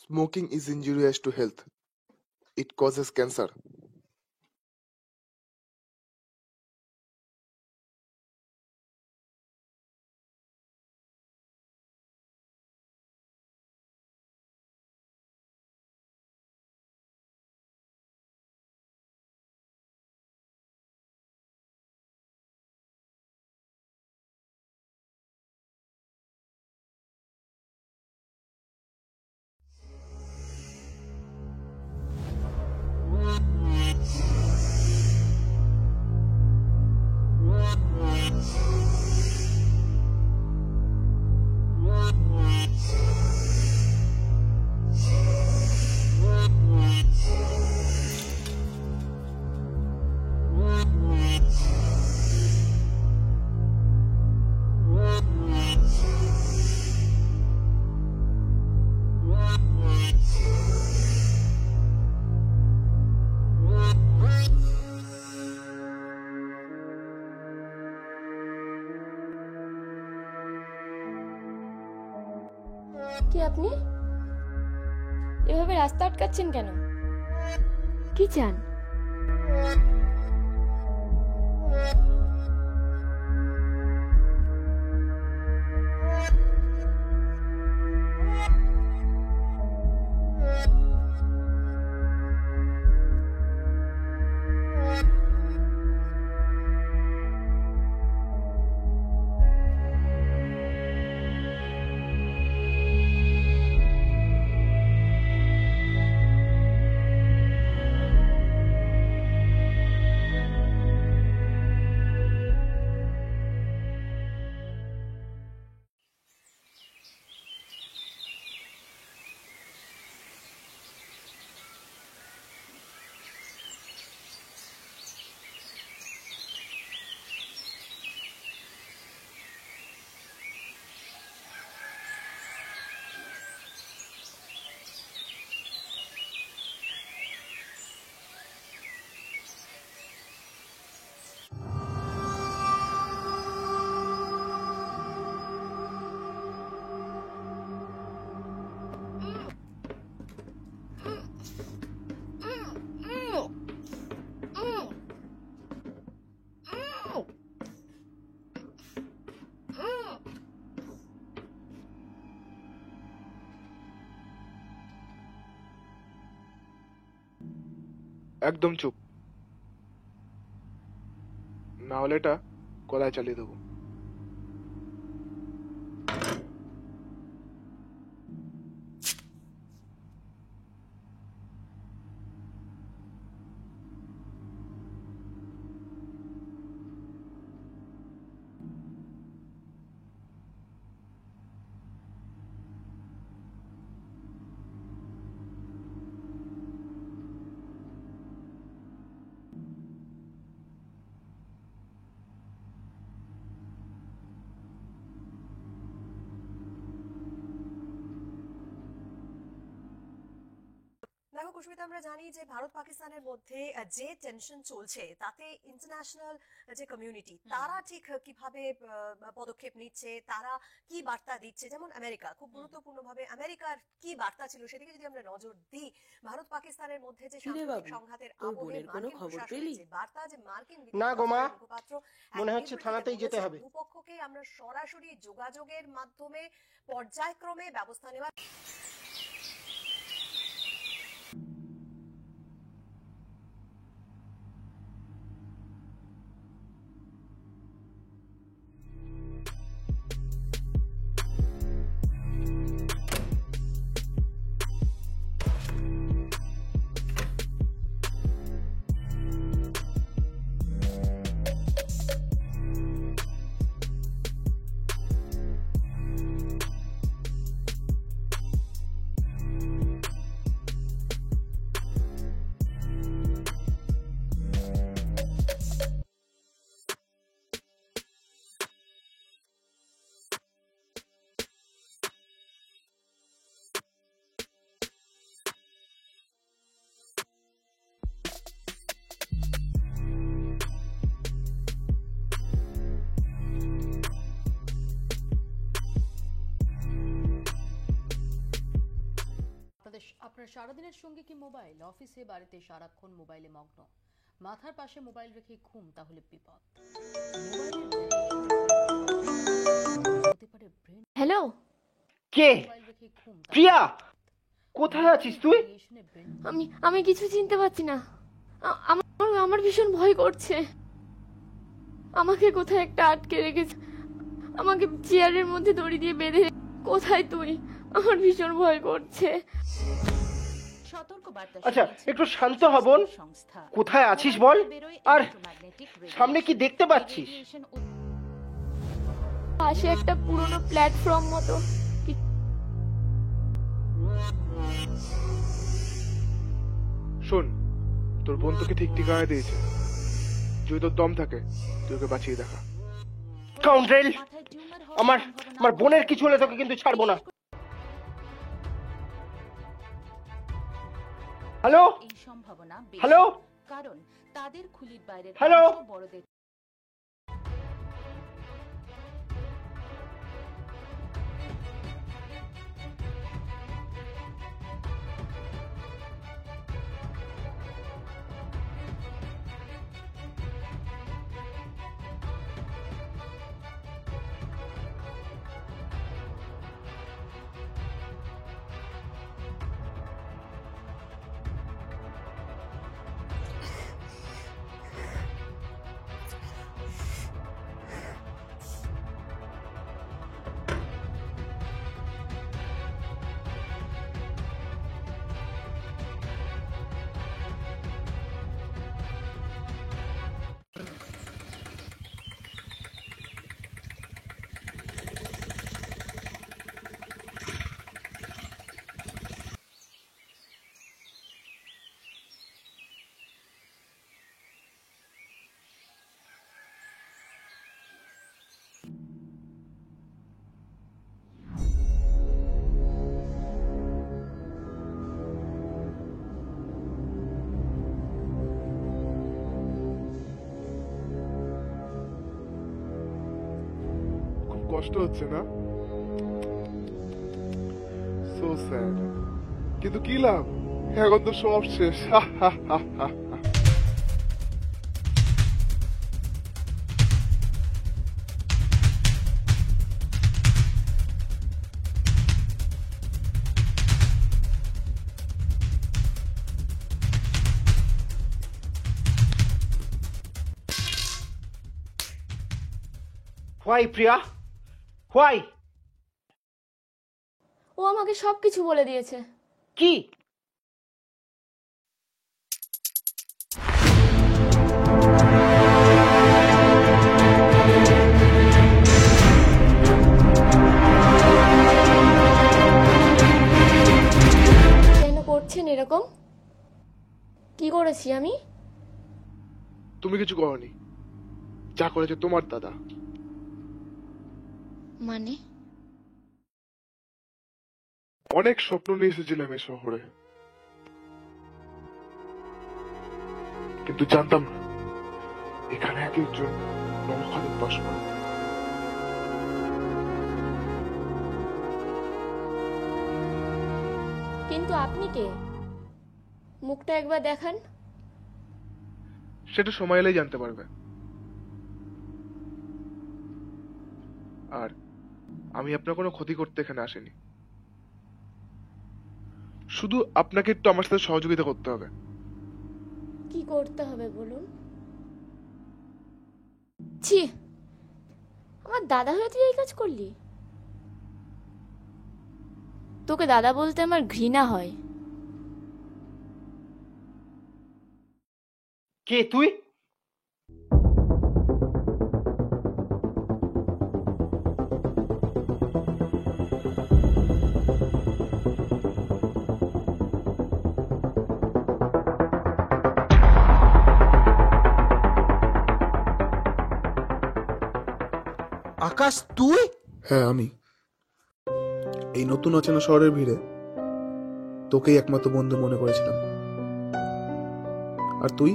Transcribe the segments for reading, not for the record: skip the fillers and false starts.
Smoking is injurious to health. It causes cancer. কি আপনি এভাবে রাস্তা আটকাচ্ছেন কেন? কি চান? একদম চুপ, না হলে এটা গলায় চালিয়ে দেবো। দেখো কুশমিতা, আমরা জানি যে ভারত পাকিস্তানের মধ্যে যে টেনশন চলছে তাতে ইন্টারন্যাশনাল যে কমিউনিটি তারা ঠিক কিভাবে পদক্ষেপ নিচ্ছে, তারা কি বার্তা দিচ্ছে, যেমন আমেরিকা খুব গুরুত্বপূর্ণভাবে আমেরিকার কি বার্তা ছিল সেদিকে যদি আমরা নজর দিই, ভারত পাকিস্তানের মধ্যে যে সাম্প্রতিক সংঘাতের আবহে মার্কিন প্রশাসনের যে বার্তা, যে মার্কিন মুখপাত্র মনে হচ্ছে থানাতেই যেতে হবে, দুপক্ষকে আমরা সরাসরি যোগাযোগের মাধ্যমে পর্যায়ক্রমে ব্যবস্থা নেওয়া। সারাদিনের সঙ্গে কি মোবাইল, অফিসে বাড়িতে সারাক্ষণ মোবাইলে মগ্ন, মাথার পাশে মোবাইল রেখে ঘুম, তাহলে বিপদ। হতে পারে ব্রেন। হ্যালো, কে? মোবাইল রেখে ঘুম, প্রিয়া, কোথায় আছিস তুই? আমি কিছু চিনতে পারছি না। আমার আমার ভীষণ ভয় করছে। আমাকে কোথায় একটা আটকে রেখেছে, আমাকে চেয়ারের মধ্যে দড়ি দিয়ে বেঁধে। কোথায় তুই? আমার ভীষণ ভয় করছে। আচ্ছা, একটু শান্ত হ বোন। কোথায় আছিস বল, আর সামনে কি দেখতে পাচ্ছিস? পাশে একটা পুরনো প্ল্যাটফর্ম মতো। শোন, তোর বোন তোকে ঠিক ঠিকানা দিয়েছে। যদি তোর দম থাকে তুই ওকে বাঁচিয়ে দেখা। কাউন্টেল, আমার বোনের কিছু হলে তোকে কিন্তু ছাড়বো না। হ্যালো এই সম্ভাবনা বেশি, হ্যালো কারণ তাদের খুলির বাইরের হ্যালো? অংশ বড়দের। খুব কষ্ট হচ্ছে না? So sad. কিন্তু কি লাভ, এখন তো সব শেষ। Why Priya, why? ও আমাকে সবকিছু বলে দিয়েছে। কি? কেন করছেন এরকম? কি করেছি আমি? তুমি কিছু করনি, যা করেছে তোমার দাদা। মানে? অনেক স্বপ্ন নিয়ে এসেছিলাম এই শহরে, কিন্তু জানতাম না এখানে এক একজন নরখাদক বাস করে। কিন্তু আপনি কে? মুখটা একবার দেখান। সেটা সময় এলেই জানতে পারবে। আর আমি আপনার কোনো ক্ষতি করতে এখানে আসিনি, শুধু আপনাকে একটু আমার সাথে সহযোগিতা করতে হবে। কি করতে হবে বলুন? ছি, আমার দাদা হয়ে তুই এই কাজ করলি? তোকে দাদা বলতে আমার ঘৃণা হয়। কে তুই? আকাশ, তুই? হ্যাঁ, আমি। এই নতুন অচেনা শহরের ভিড়ে তোকেই একমাত্র বন্ধু মনে করেছিলাম। আর তুই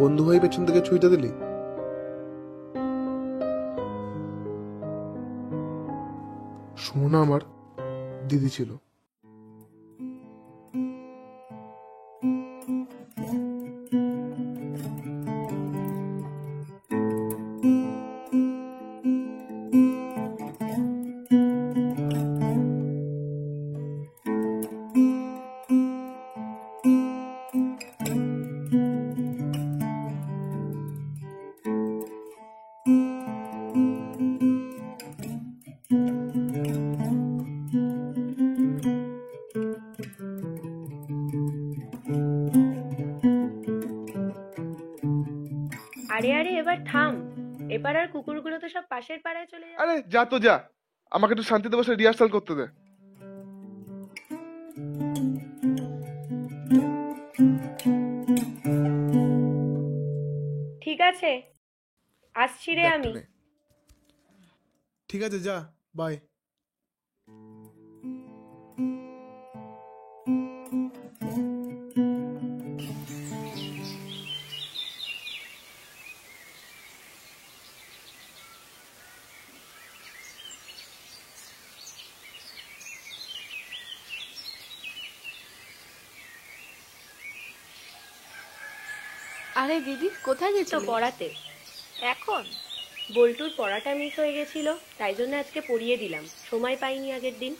বন্ধু হয়ে পেছন থেকে ছুঁইতে দিলি। সোনা আমার দিদি ছিল, থাম, এবার আর কুকুরগুলো তো সব পাশের পাড়ায় চলে যাবে। আরে যা তো যা, আমাকে একটু শান্তিতে বসে রিহার্সাল করতে দে। ঠিক আছে, আসছি রে আমি। ঠিক আছে, যা, বাই। আরে দিদি, কোথায় তো গেছো? পড়াতে। এখন? বল্টুর পড়াটা মিস হয়ে গেছিল, তাই জন্য আজকে পড়িয়ে দিলাম, সময় পাইনি আগের দিন।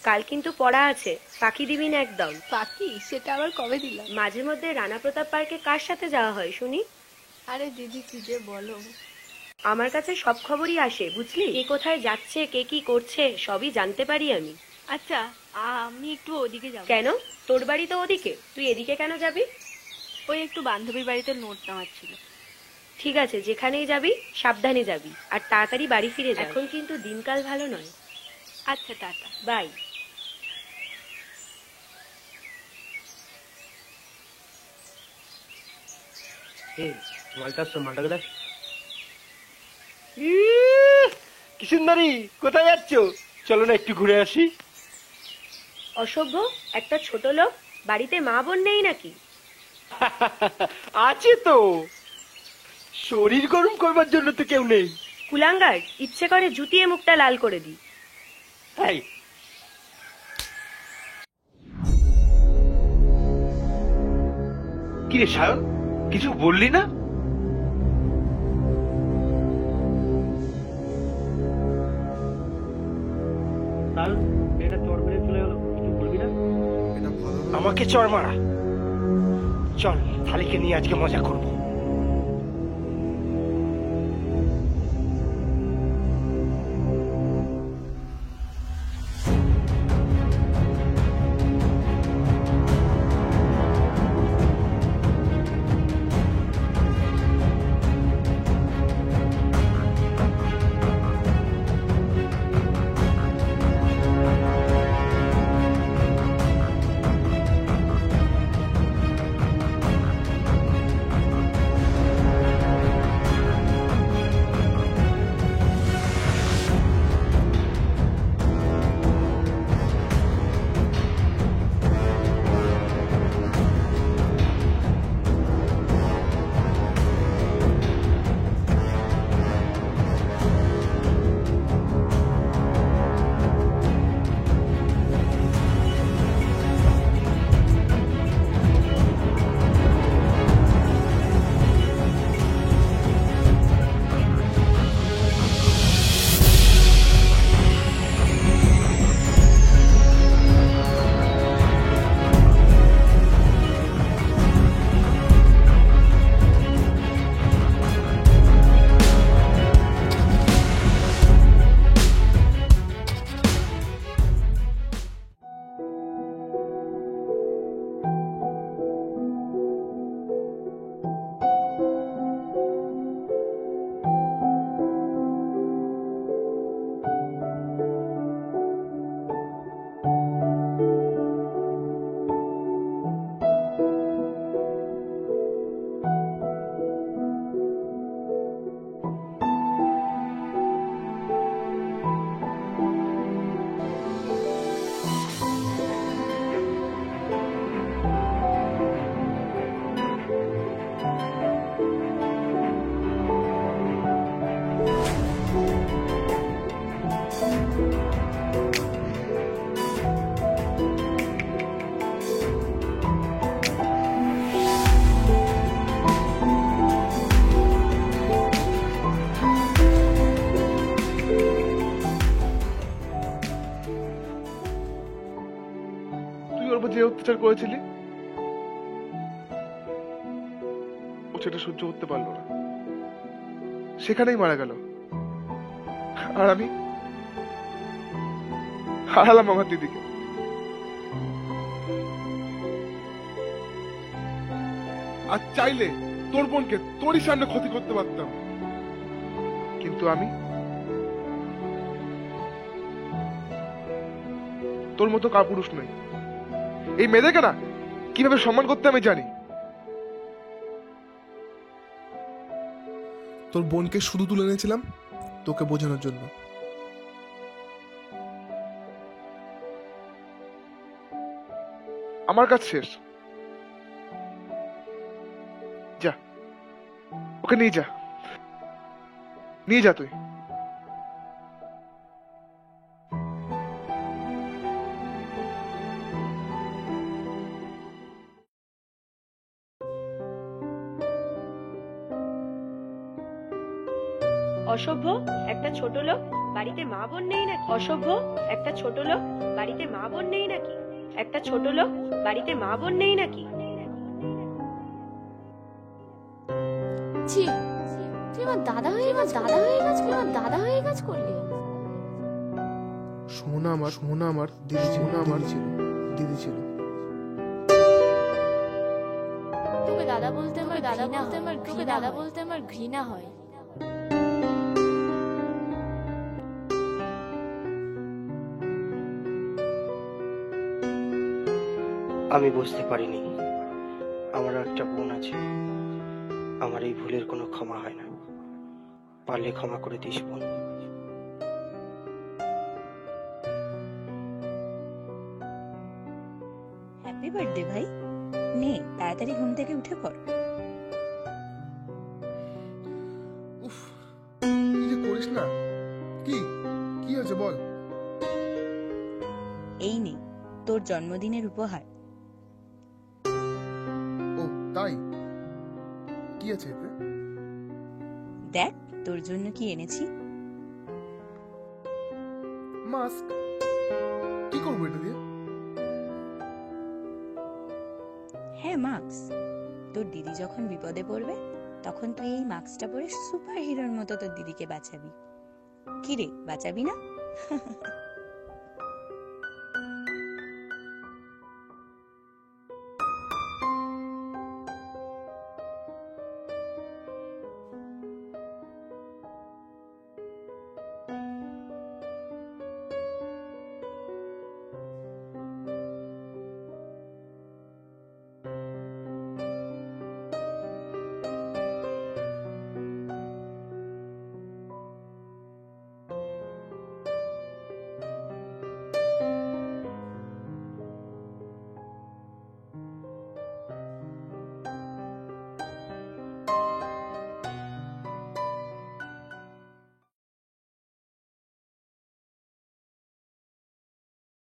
কাল কিন্তু পড়া আছে, ফাঁকি দিবি না একদম। বাকি সেটা আবার কবে দিলাম? মাঝে মধ্যে রানা প্রতাপ পার্কে কার সাথে যাওয়া হয় শুনি? আরে দিদি, কি যে বলো। আমার কাছে সব খবরই আসে, বুঝলি? কে কোথায় যাচ্ছে, কে কি করছে, সবই জানতে পারি আমি। আচ্ছা, আমি একটু ওদিকে যাব। কেন? তোর বাড়ি তো ওদিকে, তুই এদিকে কেন যাবি? ওই একটু বান্ধবীর বাড়িতে নোট নেওয়ার ছিল। ঠিক আছে, যেখানেই যাবি সাবধানে যাবি, আর তাড়াতাড়ি বাড়ি ফিরে যা। এখন কিন্তু দিনকাল ভালো নয়। আচ্ছা, টাটা। বাই। মালটাকে দেখ। কি সুন্দরী, কোথায় যাচ্ছ? চলো না একটু ঘুরে আসি। অসভ্য একটা ছোট লোক, বাড়িতে মা বোন নেই নাকি? আছে তো, শরীর গরম করবার জন্য তো কেউ নেই। কুলাঙ্গার, ইচ্ছে করে জুতিয়ে মুখটা লাল করে দি। তাই কি রে সায়ন, কিছু বললি না? আমাকে চড় মারা। চল, থালিকে নিয়ে আজকে মজা করব। ওর উপর যে অত্যাচার করেছিলি, ও সেটা সহ্য করতে পারলো না, সেখানেই মারা গেল। আর আমি হারালাম আমার দিদিকে। আর চাইলে তোর বোনকে তোরই সামনে ক্ষতি করতে পারতাম, কিন্তু আমি তোর মতো কাপুরুষ নই। এই মেয়েদেরকে না কিভাবে সম্মান করতে আমি জানি। তোর বোনকে শুধু তুলে এনেছিলাম তোকে বোঝানোর জন্য। আমার কাজ শেষ। যা, ওকে নিয়ে যা, নিয়ে যা তুই। অসভ্য একটা ছোট লোক, বাড়িতে মা বোন নেই নাকি? অসভ্য একটা ছোট লোক, বাড়িতে মা বোন নেই নাকি? একটা ছোট লোক, বাড়িতে মা বোন নেই নাকি? ছি, তুই আমার দাদা হয়ে কাজ করলি। সোনা আমার দিদি ছিল। তোকে দাদা বলতে আমার ঘৃণা হয়। আমি বুঝতে পারিনি আমারও একটা বোন আছে। আমার এই ভুলের কোনো ক্ষমা হয় না। পারলে ক্ষমা করে দিস বোন। হ্যাপি বার্থডে ভাই। নে তাড়াতাড়ি ঘুম থেকে উঠে পড়। উফ, কি যে করিস না। কি হয়েছে বল। এই নে তোর জন্মদিনের উপহার। ও তাই, কি আছে এতে? দেখ তোর জন্য কি এনেছি। মাস্ক। কি করবো এটা দিয়ে? হ্যাঁ মাস্ক। তোর দিদি যখন বিপদে পড়বে তখন তুই এই মাস্কটা পরে সুপার হিরোর মতো তোর দিদিকে বাঁচাবি। কি রে, বাঁচাবি না?